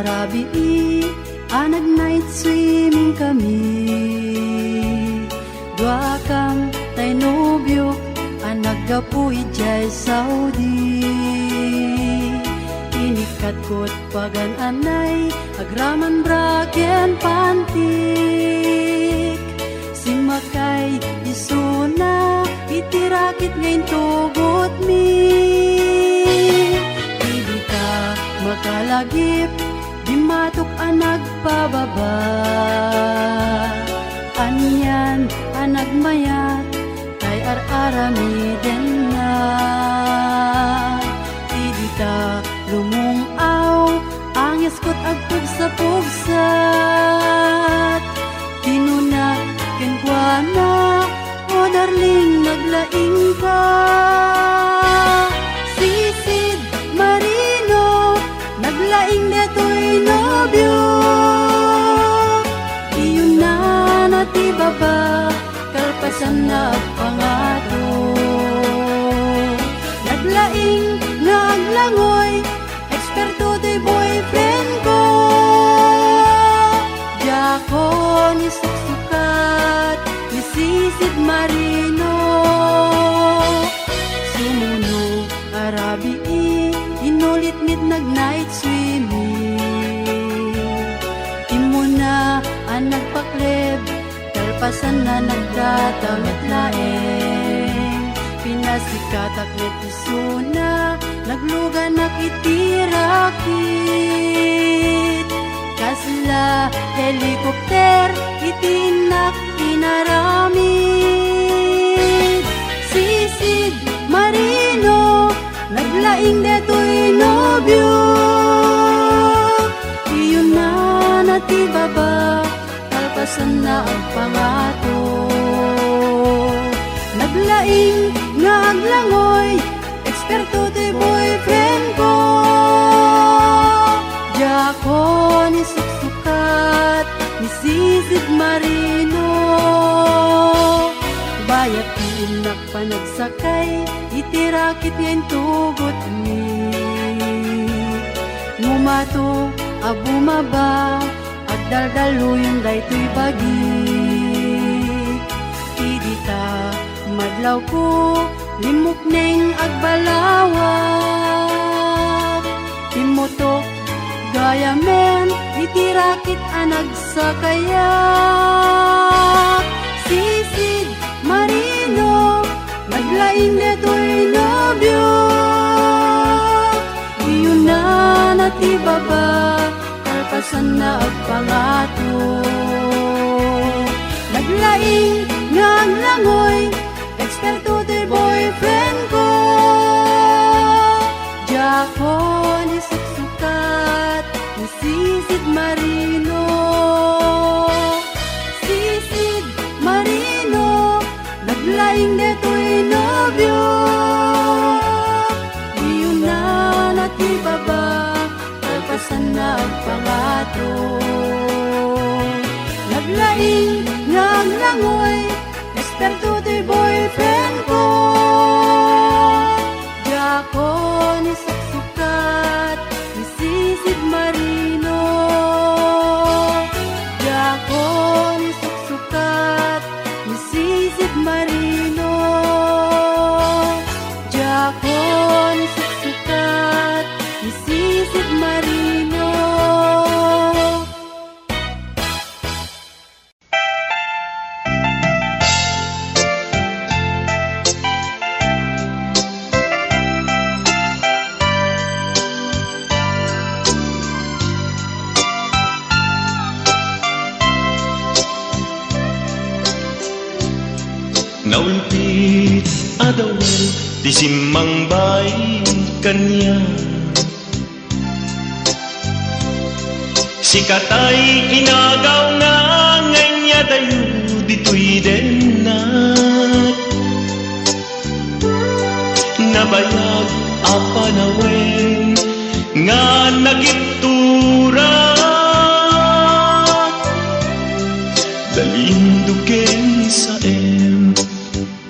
arabi anag night swimming kami. Dua kam tay nobyok anag gapuy jay Saudi. Inikat kot pagan anay agraman braken pantik. Simakay isuna itirakit ngayon tugot mi. Hindi ka makalagip di matok anag pababa. Anyan anag mayat kay ar-arami den na. Hindi ka lumungaw ang yaskot agpug sa pugsat. Tinuna kenkwana o darling naglaing ka. Sisid Marino naglaing detoy nobyo. Iyon na nati baba kalpasan na pangato. Naglaing nga aglangoy eksperto to'y boyfriend ko. Diyako ni suksukat ni Sisid Marino. Sumuno arabi inulit-ngit nag night swimming. Imo na ang nagpakleb kalpasan na nagdatamet laeng. Pinasikat aklet isuna nagluga nakitirakit. Kasla helikopter itinak inaramid. Sisid Marino naglaing detoy nobyo. Iyon na nati baba kalpasan na ang pangato. Naglaing nga aglangoy eksperto to'y boyfriend ko. Diyako ni suksukat ni Sisid Marino. Bayat iinak pa nagsakay itirakit ngayon tugot ni. Ngumato abumaba agdaldaluyon daytoy bagi. Idita madlaw ko limok neng agbalawag. Timotok gaya men itirakit anag sa kayak. Sisid Marino naglaing detoy nobyo. Iyon na nati baba kalpasan na agpangato. Naglaing nga aglangoy eksperto to'y boyfriend ko. Diyako ni suksukat ni Sisid Marino. Sisid Marino naglaing detoy nobyo. Iyon na nati baba kalpasan na agpangato. Naglaing nga aglangoy eksperto to'y boyfriend ko. Diyako ni suksukat ni Sisid Marino. Diyako ni suksukat ni Sisid Marino. Diyako ni suksukat ni Sisid Marino. Naulpit adawel di simmang bay kanya. Sikatay inagaw nga nganya dayo dito'y denat. Nabayag apanawen nga nagiturat. Dalinduken sa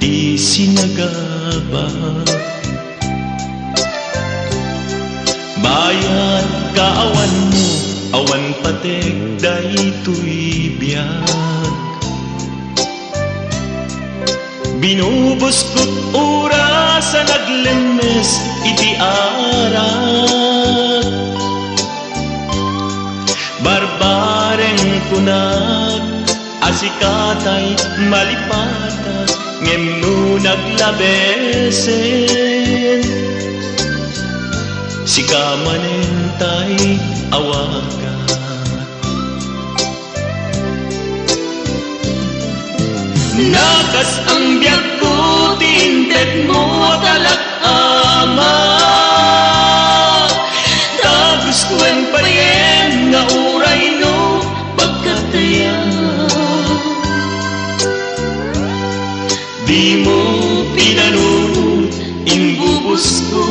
isinagaba. Bayad kaawan mo awan patek daytoy biyag. Binubuskot oras sa naglemes iti arat. Barbareng kunag asikatay malipata ngem no naglabesen. Sikamanentay awagat. Nakas ang biyak ko tinted mo talak-ama. Tapos kuen payen nga uray no pagkataya. Di mo pinanunod inbubos ko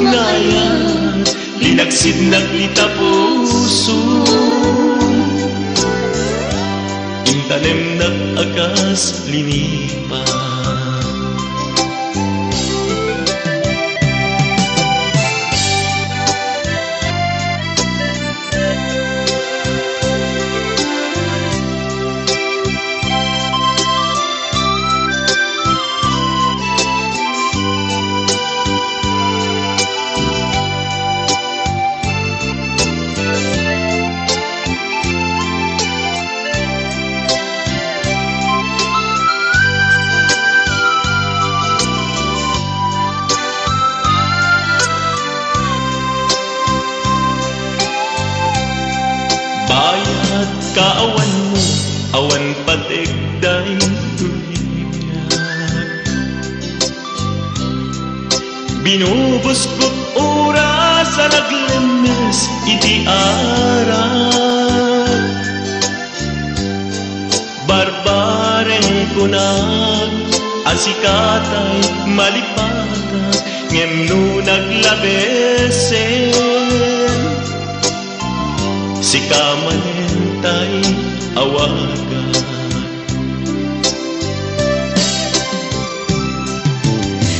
ngayon. Linagsid naglita puso. Intanem nag-agas linipa. Bayad kaawan mo, awan patek daytoy biyag. Binubuskot oras sa naglemes iti arat. Barbareng kunag asikatay malipata ngem no naglabesen. Sikamanentay awagat.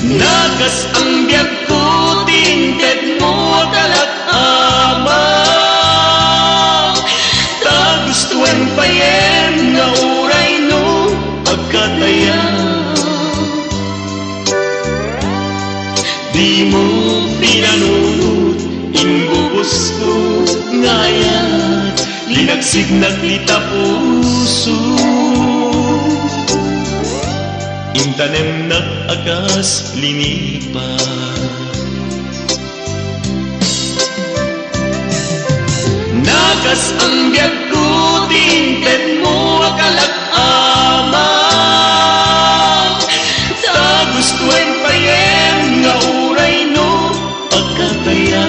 Nagas ang biyak ko tinted mo talak-ama. Tagustuhan payen nga uray no pagkataya. Di mo pinanunod inbubos ko ngayon. Linagsig naglita puso. Intanem nag-agas linipa. Nagas ang biyak ko tinted mo kalak-ama. Tagustuhan payen nga uray no pagkataya.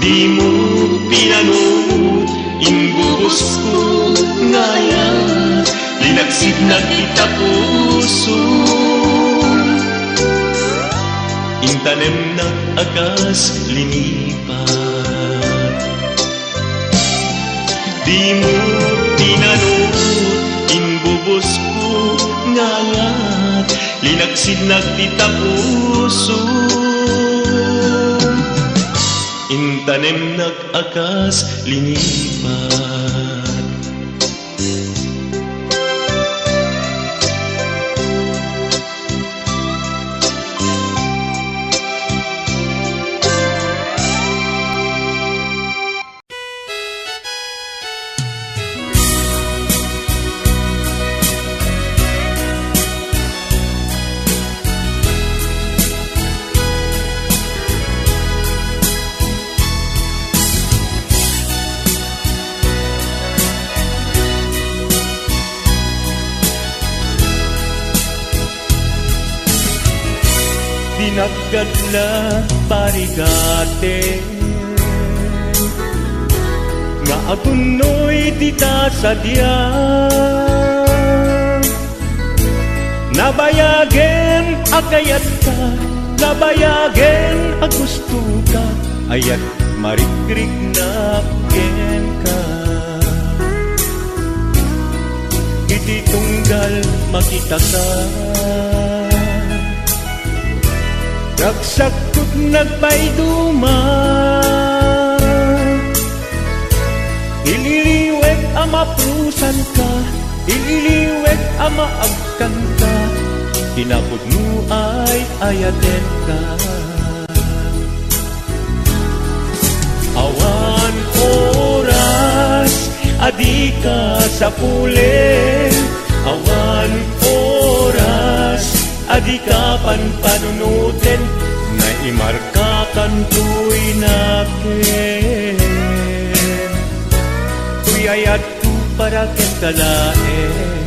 Di mo pinanunod inbubos ko ngayon. Linagsid naglita puso. Intanem nag-agas linipat. Di mo pinanunod inbubos ko ngayon. Linagsid naglita puso. Intanem nag-agas linipat. Dinagad na parigate nga agunoy tita sadya. Nabayagen akayat ka, nabayagen agusto ka, ayat marikrik na ken ka. Iti tunggal makita ka. Ragsak ko't nagpayduma, ililiwek ama prusan ka, ililiwek ama agkan ka, tinapod mo ay ayaten ka. Awan oras, adi ka sa pulen. Awan oras, adi ka panpanunutin, na imarka kantuy nakin. Tuyayat ko para ken kalaen.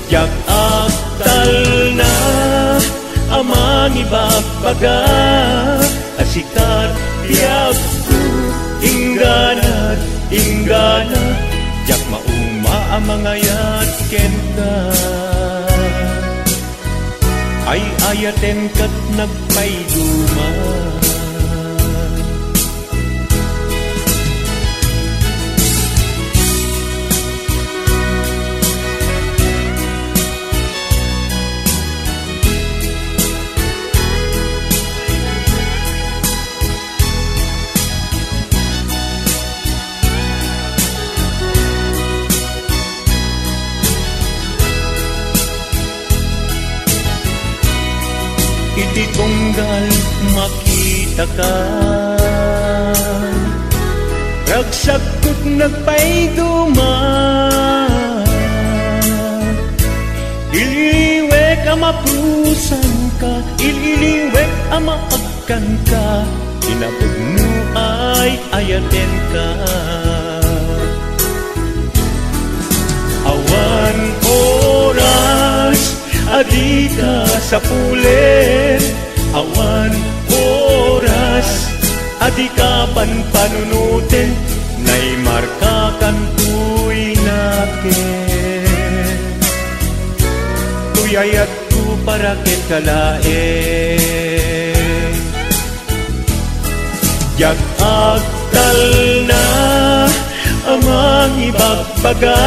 Yak aktal na amang ibagbaga, asikat biyak ko, ingganat, inggana, yak mauma ang mga yatken ka. Ay ayaten kat nagpayduma. Iti tunggal makita ka, ragsak ko't nagpayduma, ililiwek ama prusan ka, ililiwek ama agkan ka, tinapod mo ay ayaten ka. Awan oras, adi ka sa pulen. Awan oras, adi ka panpanunutin, na'y marka kantuy nakin. Tuyayat ko para ken kalaen. Yak agtal na amang ibagbaga,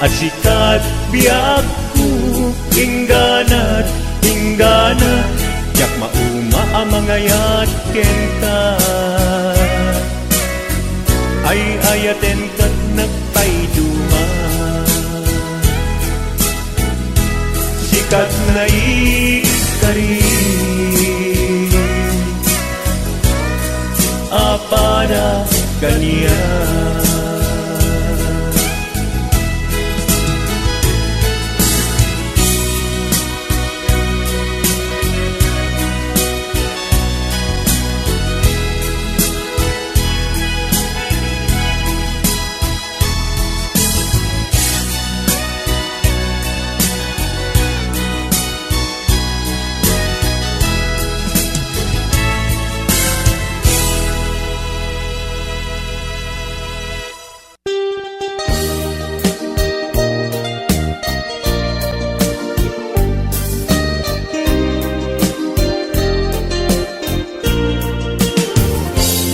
asikat biyak ko, ingganat, inggana, yak mauma ang mga yatken ka. Ay ayaten kat nagpayduma, sikat na ikarin, apada ganyan.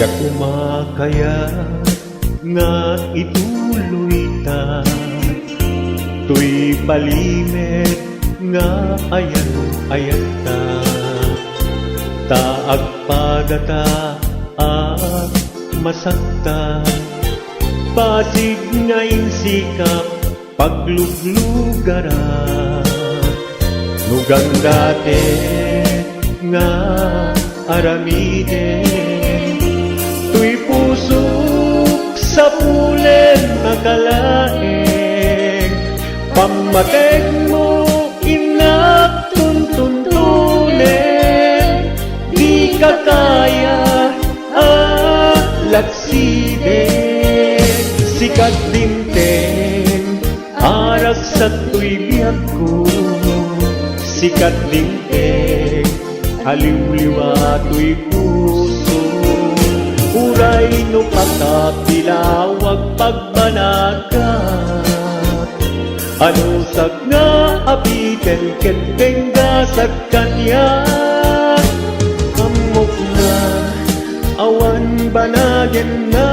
Yak umakaya nga ituloy ta, tuy palimet nga ayan ta, taag pagata masakta, pasig nga insikap pagluglugara, nugang dati nga aramiden, tuy pusok sa pulen nakalaeng, pamateg mo inak tuntuntunen, di ka kaya laksiden, sikat dinteng arak sa tuy biyak ko, sikat dinteng aliw-liwa tuy puso, uray no pagkapilawag pagbanagat, ano sak nga apiken ken sa kanya, amok na awan banagen na,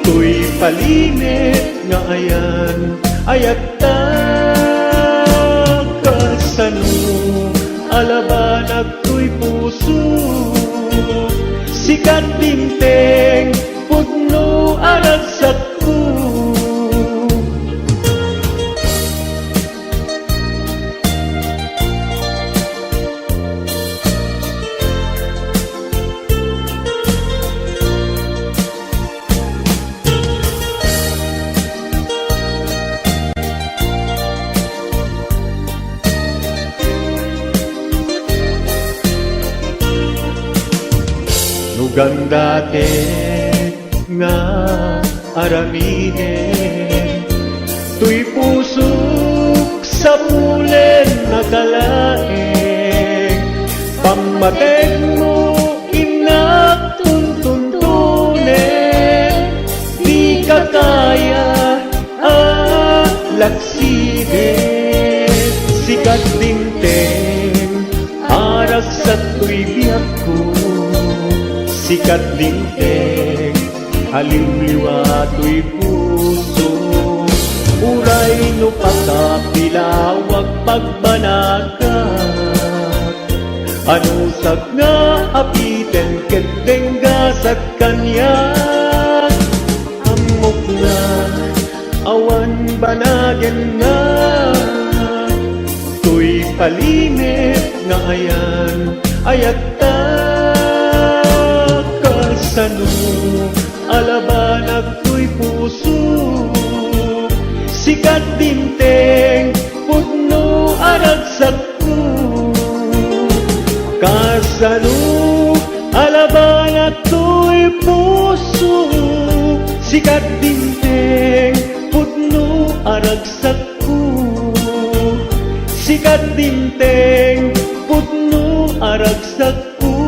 tuy palimit nga ayan ayat ta, Kasano alaban agto'y puso, sikat binteng pudno aragsak ko. Nugang dati nga aramiden, tuy pusok sa pulen nakalaeng, pamatek mo inagtuntuntunin, di ka kaya laksiden, sikat binteng aras sa tuy biyak ko. Sikat linteng, halimliwa to'y puso, uray no pagkapilawag pagbanagak, anusag nga apiten ketengga sa kanya, amok na awan banagen na, to'y palimit nga ayan ayat ta. Kasano alaban agto'y puso, sikat binteng pudno aragsak ko. Kasano alaban agto'y puso, sikat binteng pudno aragsak ko. Sikat binteng pudno aragsak ko.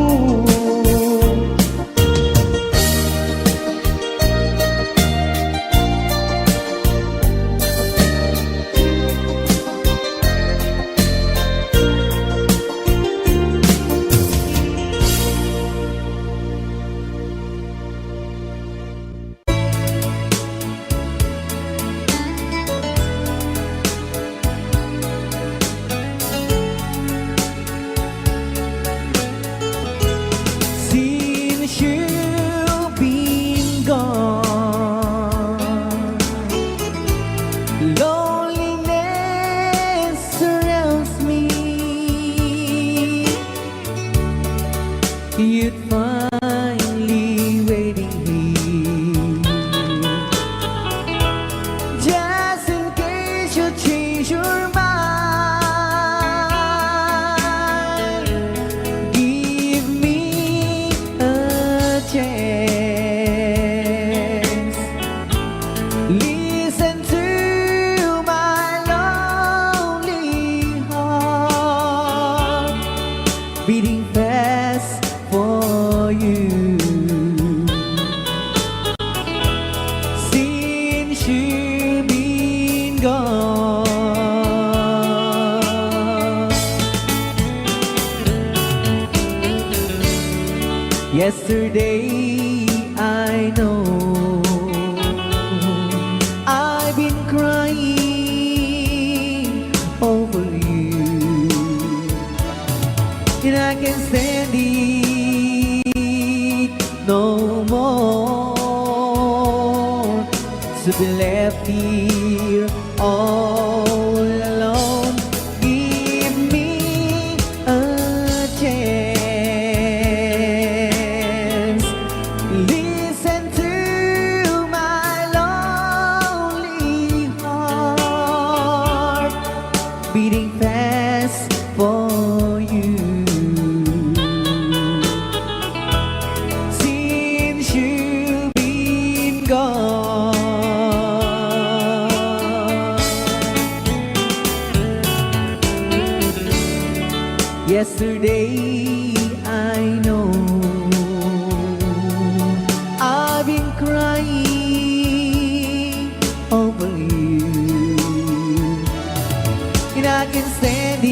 You'd finally waiting here, just in case you change your mind. Give me a chance, listen to my lonely heart beating fast for you. Since you've been gone, yesterday I know I've been crying over you, and I can't stand it no more to be left here all alone. Give me a chance, listen to my lonely heart beating fast for you. Since you've been gone, yesterday I know I've been crying over you, and I can't stand it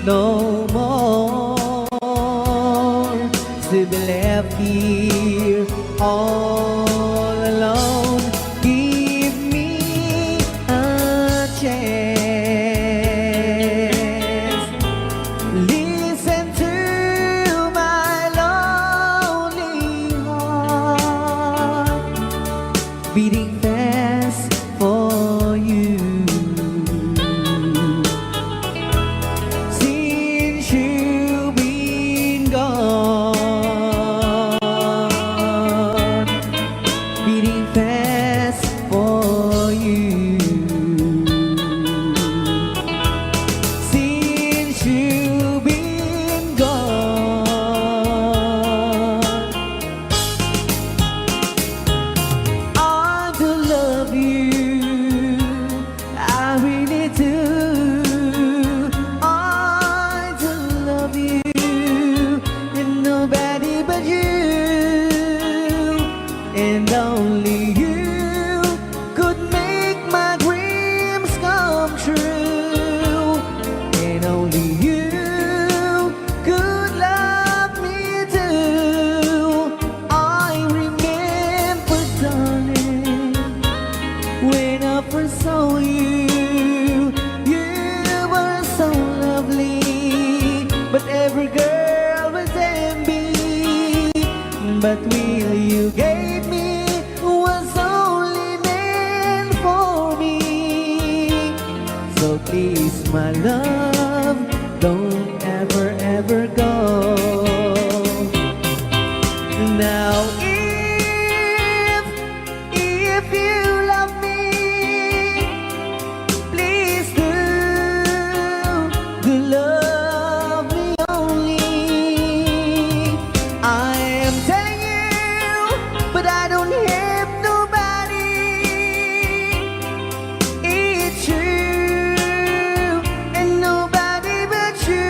no more to be left here all alone. Give me a chance, but will you gave me was only meant for me. So please, my love, don't ever, ever go. Now if you love me, please do love me only. I am telling you, but I don't have nobody. It's true, and nobody but you.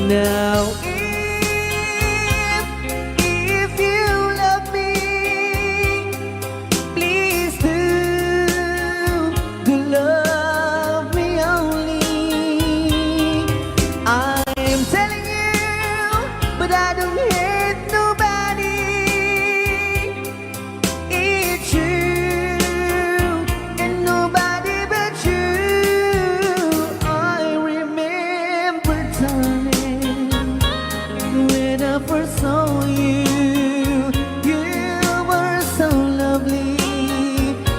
Now if you love me, please do love me only. I am telling you, but I don't hate nobody. It's true, and nobody but you. I remember time when I first saw you. You were so lovely,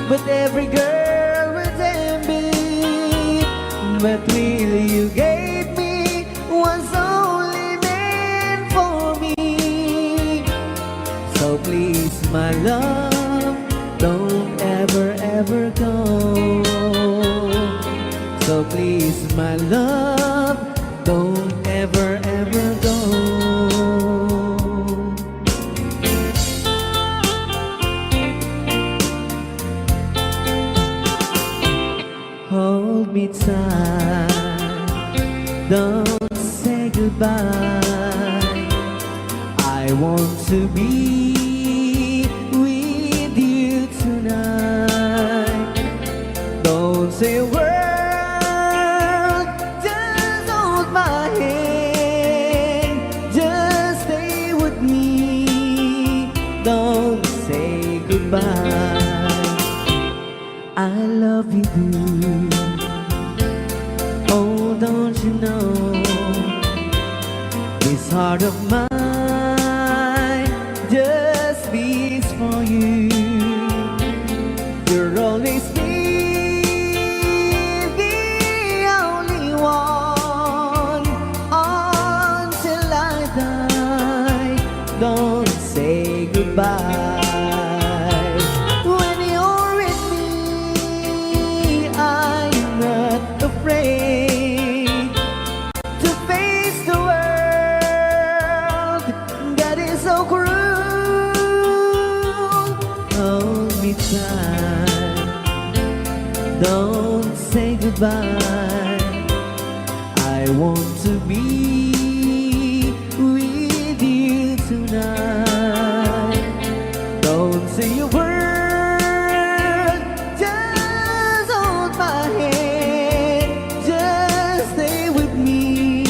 but every girl would envy. But will you gave me was only meant for me. So please, my love, don't ever, ever go. So please, my love, don't ever, ever go. Hold me tight, don't say goodbye. I want to be with you tonight. Don't say a word, just hold my hand. Just stay with me, don't say goodbye. I love you, boo. Oh, don't you know, this heart of mine just beats for you. You'll always be the only one until I die. Don't say goodbye. When you're with me, I'm not afraid to face the world that is so cruel. Hold me tight, don't say goodbye. I want to be with you tonight. Don't say a word, just hold my hand. Just stay with me,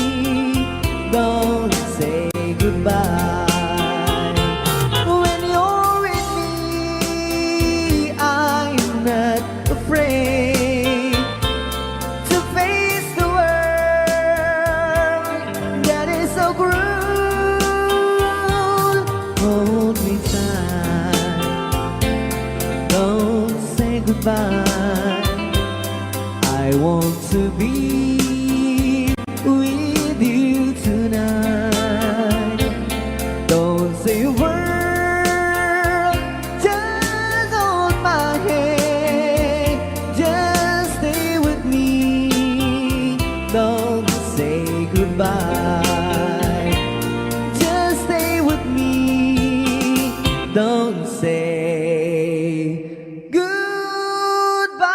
don't say goodbye. When you're with me, I'm not afraid to face the world that is so cruel. Hold me tight, don't say goodbye. I want to be with you tonight. Don't say a word, just hold my hand. Just stay with me, don't say goodbye. Just stay with me, don't say goodbye.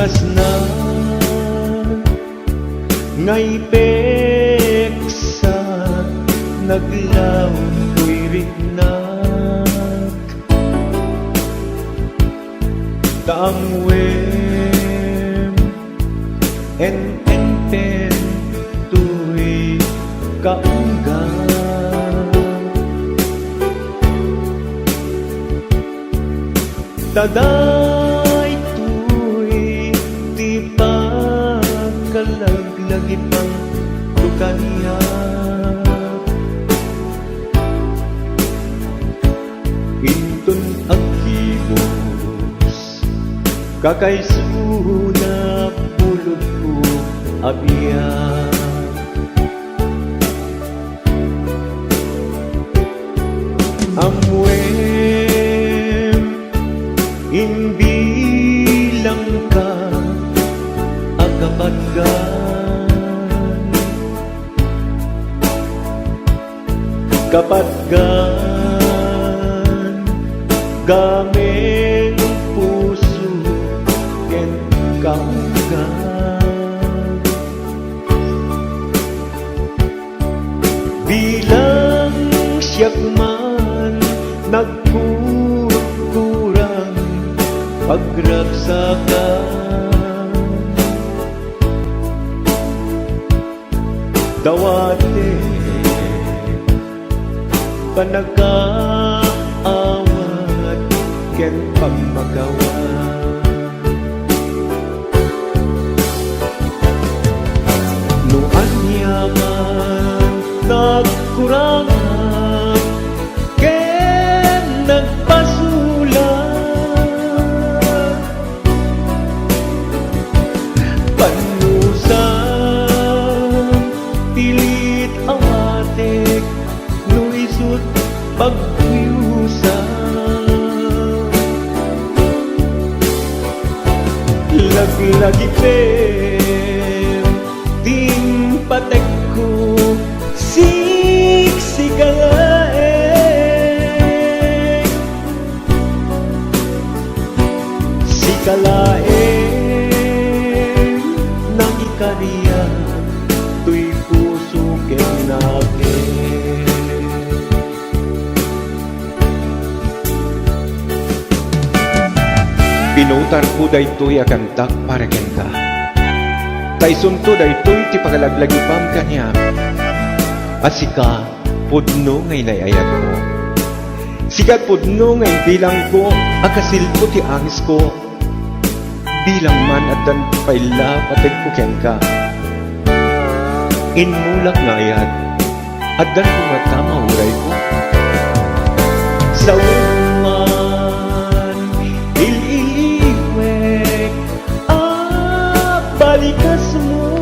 bugas na ngay peksa naglaw ko'y rignak taangwem en pen tuy kaunggan taday tuy di pa kalaglagi pang tukaniya intun agkibos kakaysuna pulot ko abia amwem inbilang ka agapatgan kapatgan gameng puso ken kaunggan bilang siyak man nagkukurang pagragsakan dawate panagkaawat ken pagmagawan no anyaman nagkurangan ken nagpasulat panusan pilit awatek no isut pagkuyusan lagi-lagi pen ting patek ko sikalaeng sikalaeng nang ikariya tuy puso ken nakin pinutar ko daytoy akan takpareken ka taysunto daytoy ti pagalaglagipam kaniya asika pudno ngay layayat ko sikat pudno ngay bilang ko akasilpo ti angis ko bilang man at dan payla patag ko ken ka inmulak nga ayat at dan pumatama uray ko sa uman ililiwek balikas mo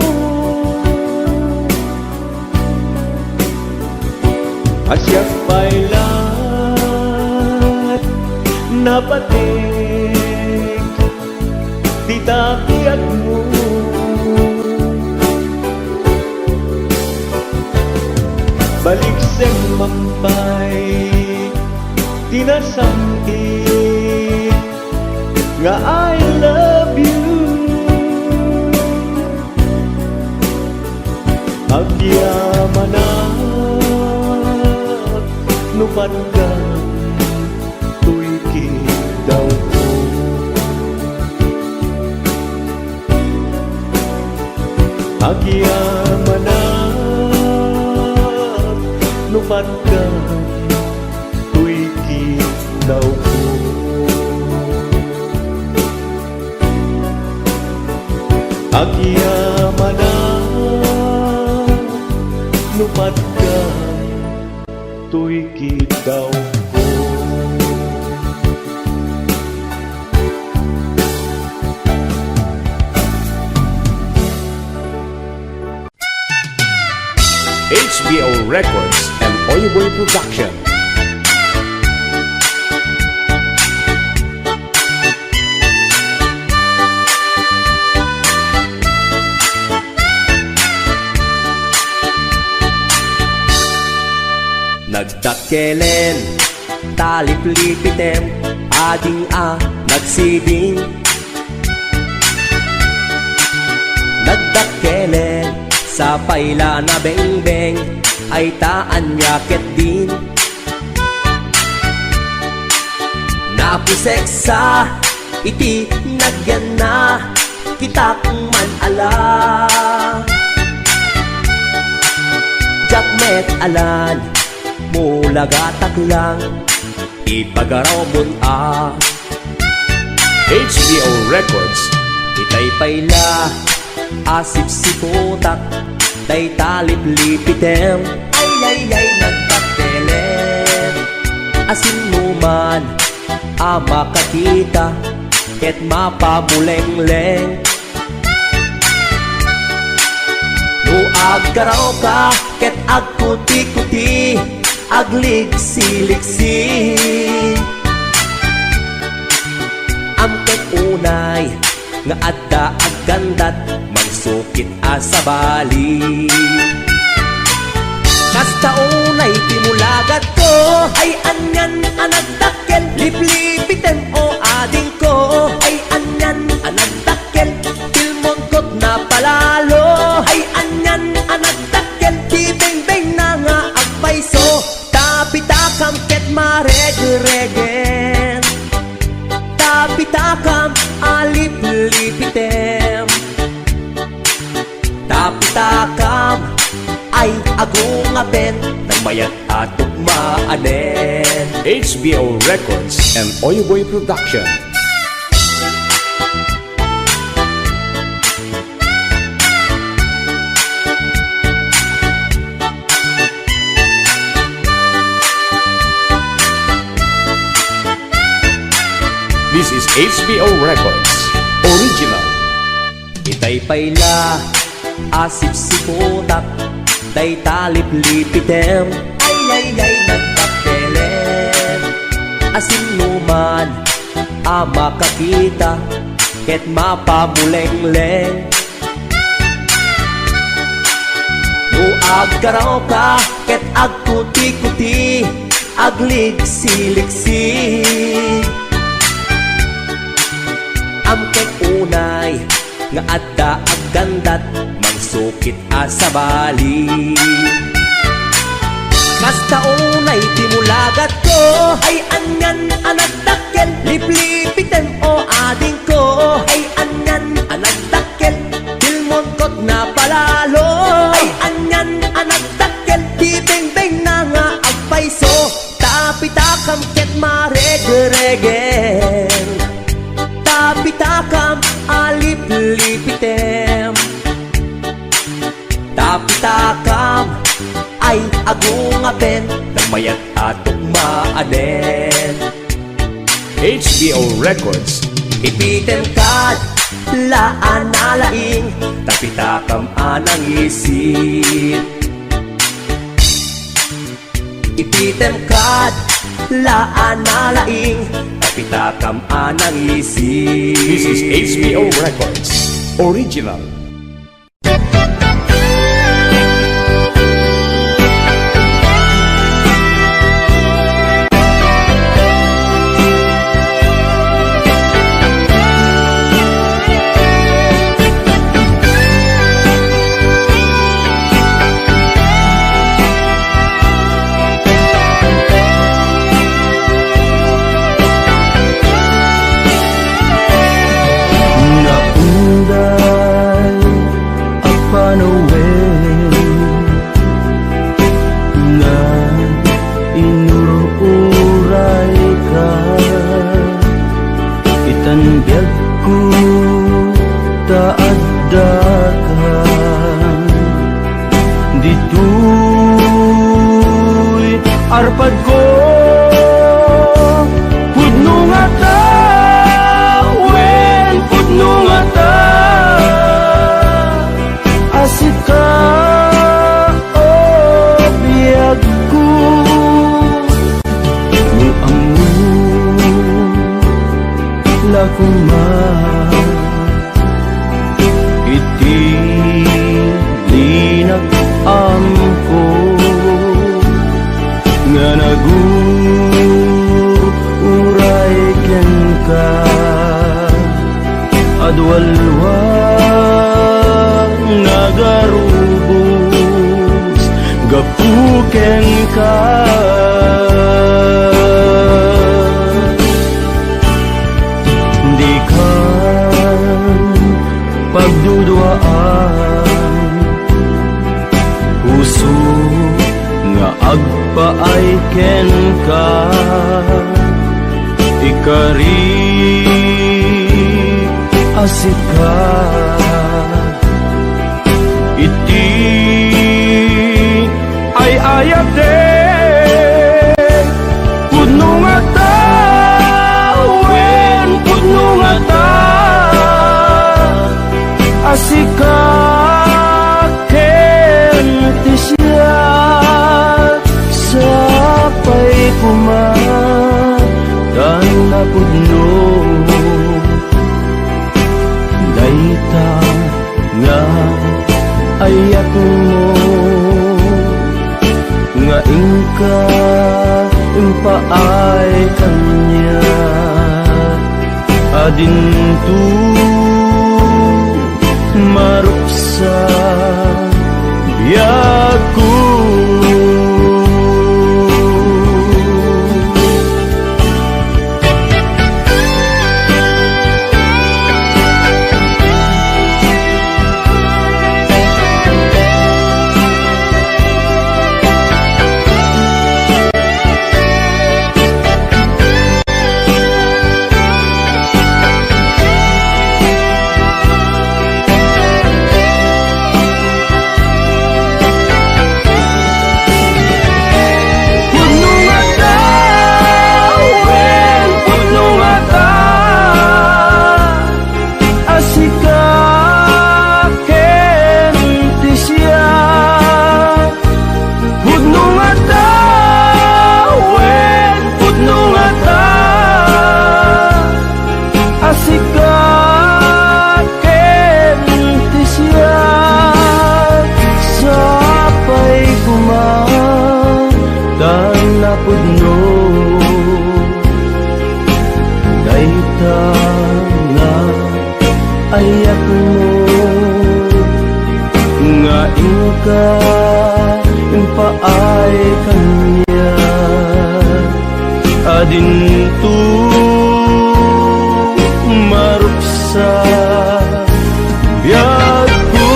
asyak paylat napatik titakiat mo balik sem mampay tinasangkit nga I love you agyamanak nupan ka tuikit daw ko agyamanak nupan ka tuikit daw ko agyamanak nupan ka tuikit daw ko HBO Records and Oyeboy Production. Nagdakelen, talip-lipitem, ading nagsiding sa payla na bengbeng ay taan yaket din. Napusek sa iti nagyan na kitak man ala. Jakmet alan mula gatak lang ipagaraw mun a. HBO Records. Itay payla asip siputak day talip lipitem ay nagpapelen. Asin numan ama kakita ket mapamuleng-leng. No agkaraw ka ket agkuti-kuti agliksi-liksi. Amket unay nga adda aggandat magsukit asa bali. Kasta unay timulagat ko ay anyan anagtakkel liplipiten o ading ko ay anyan anagtakkel tilmongkot na palalo ay anyan anagtakkel tibeng-beng na nga agpaiso tapitakam ket mareg-regen tapitakam alip-lipitem tapitakam ay agung apen ng mayat at tugmaanen. HBO Records and Oyoboy Production. This is HBO Records Original. Itay payla asip siputak day talip lipitem ay nagpapelen. Asin numan ama kakita ket mapamuleng-leng. No agkaraw ka ket agkuti-kuti agliksi-liksi. Amkek unay nga adda aggandat magsukit asa bali. Kasta unay timulagat ko ay anyan anagtakkel liplipiten o ading ko ay anyan anagtakkel tilmongkot na palalo ay anyan anagtakkel tibeng-beng na nga agpaiso tapitakam ket mareg-regen tapitakam alip-lipitem tapitakam ay agung apen ng mayat at tugmaanen. HBO Records. Ipitem kad laan alaing tapitakam anang isip. Ipitem kad laan alaing tapitakam anang isip. This is HBO Records Original. Arpad ko pudno nga ta wen pudno nga ta asika o biyag ko mo amu lakuma iti linak amko nga naguray ken ka adwalwa nagarubo gapuken ka. Di ka pagduduaan, puso nga agpaay ken ka. Ikari asika iti ay ayate pudno nga tawen pudno nga ta asika ken ti siya sapay kuman dan napudno dayta nga ayat mo nga ingka impaay kanya adintu maruksa biyaku. Ayat mo nga ingka impaay kanya adintu maruksa biyaku.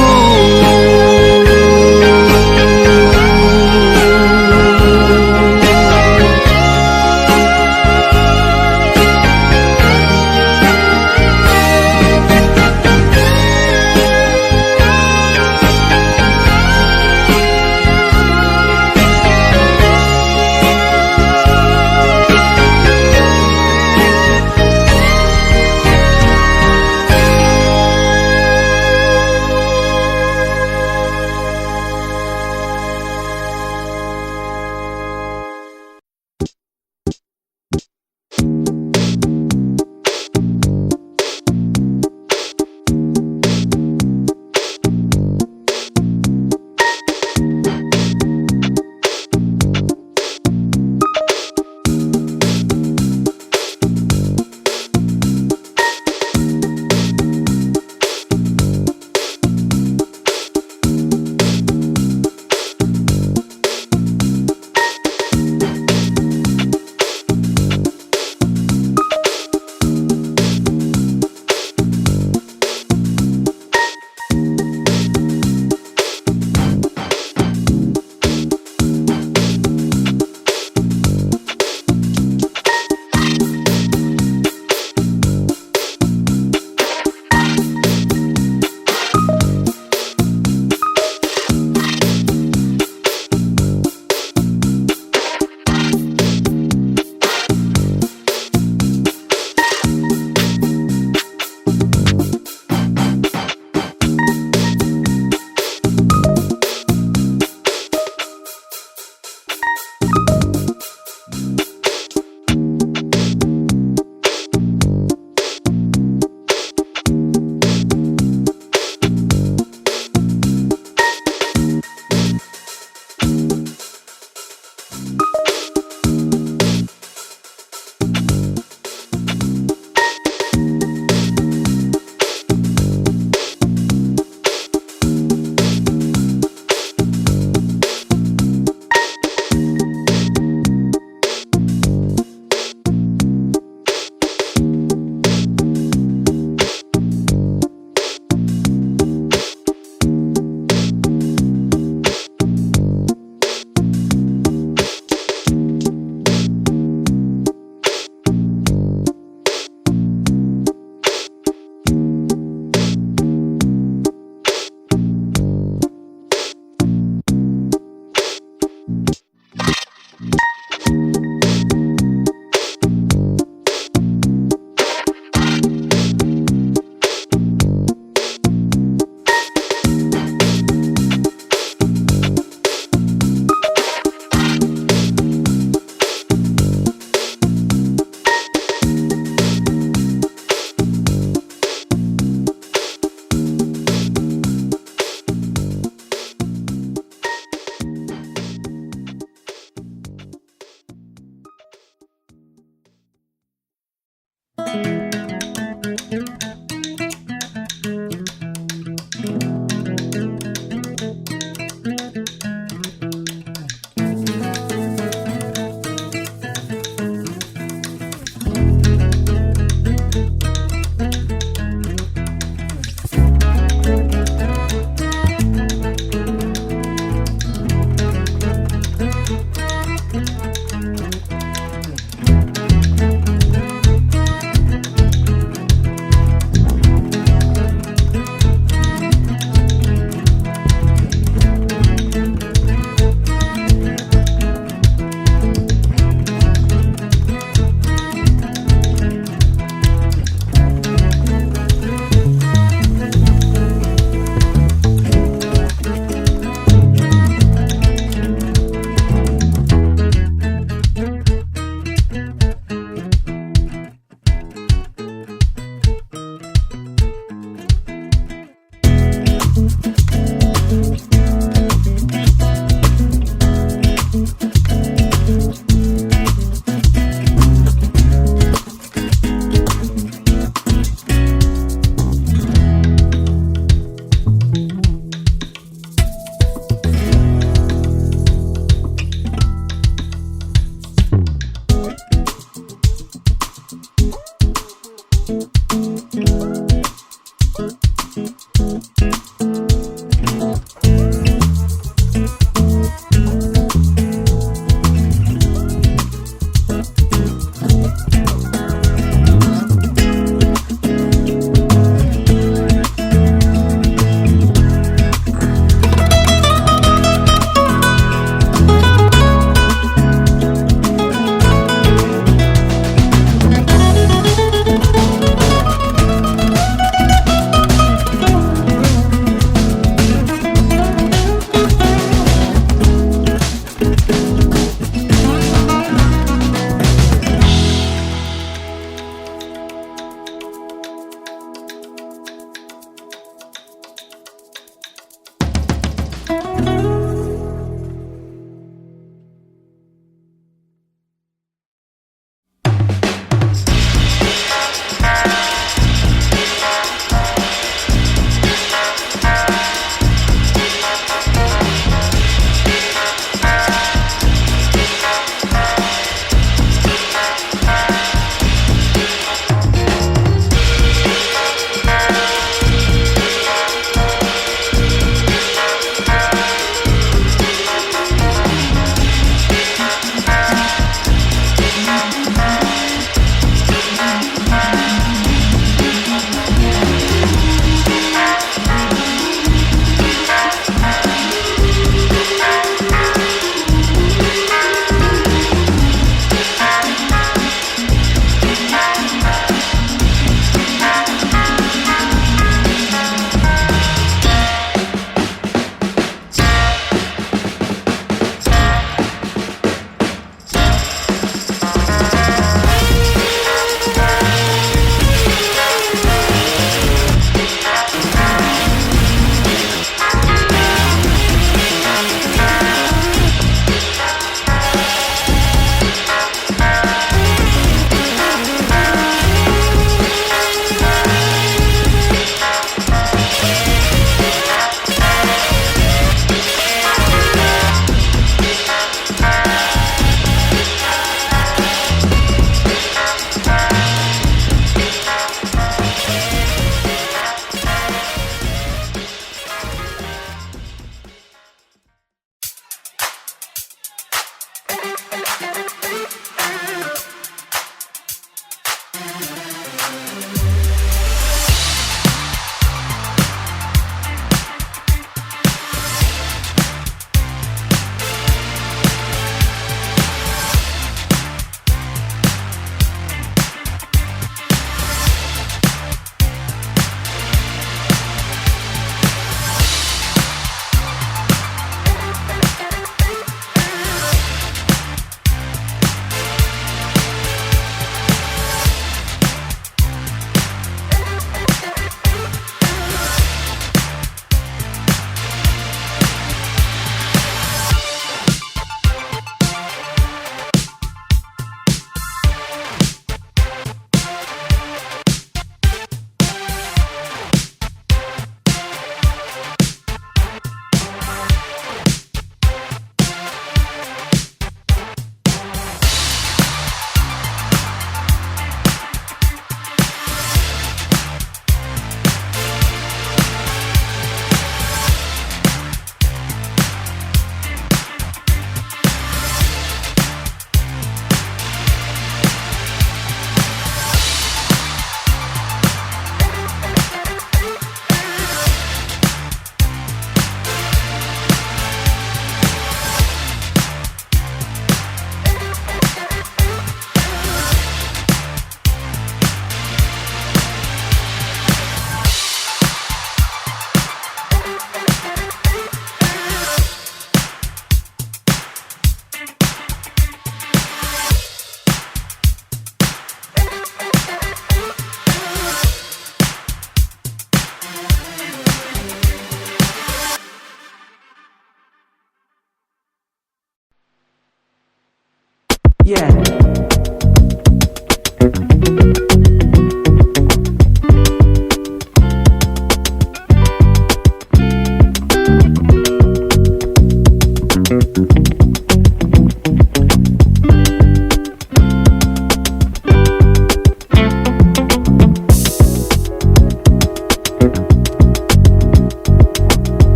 Yeah.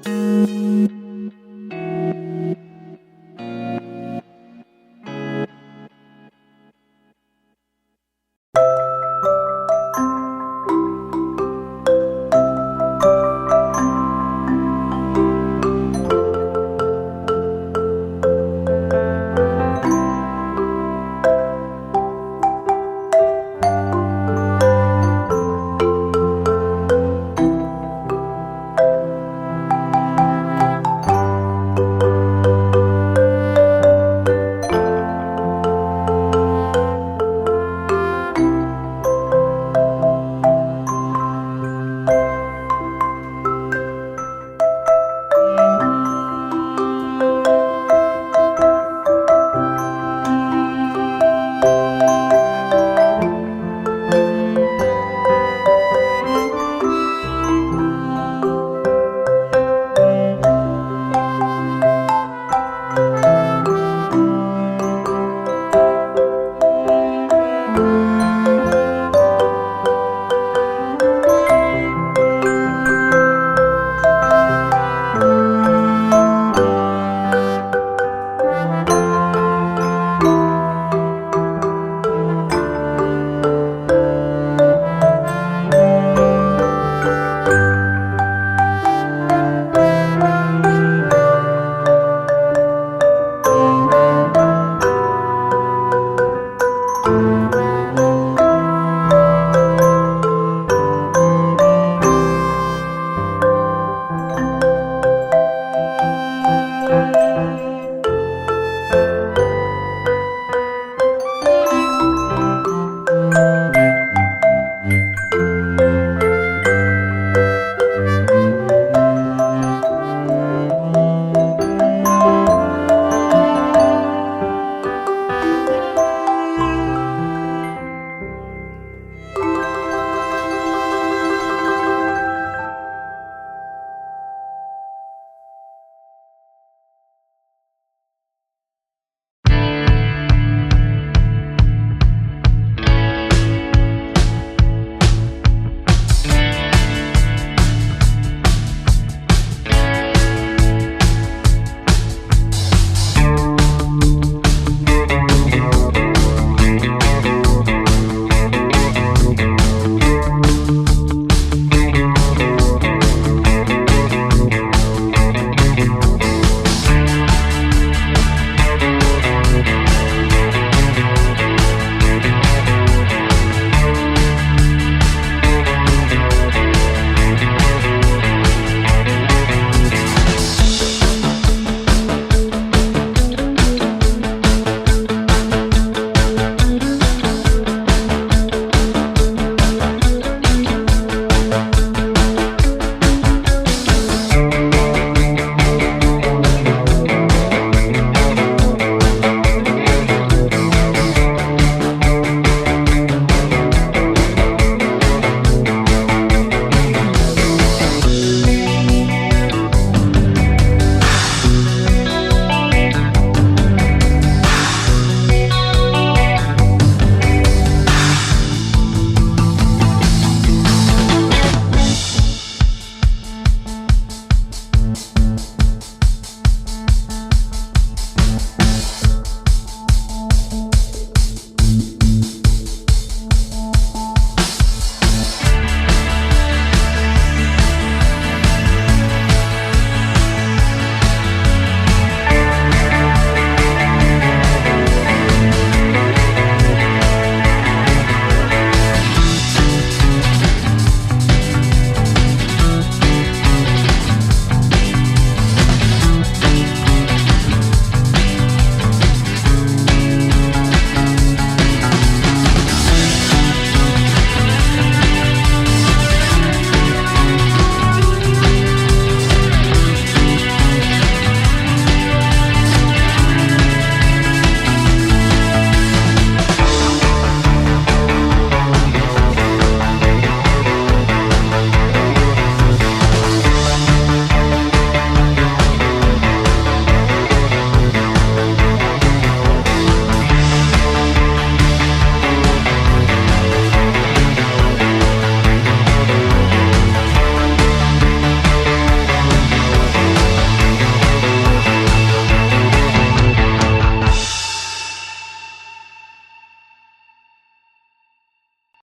Thank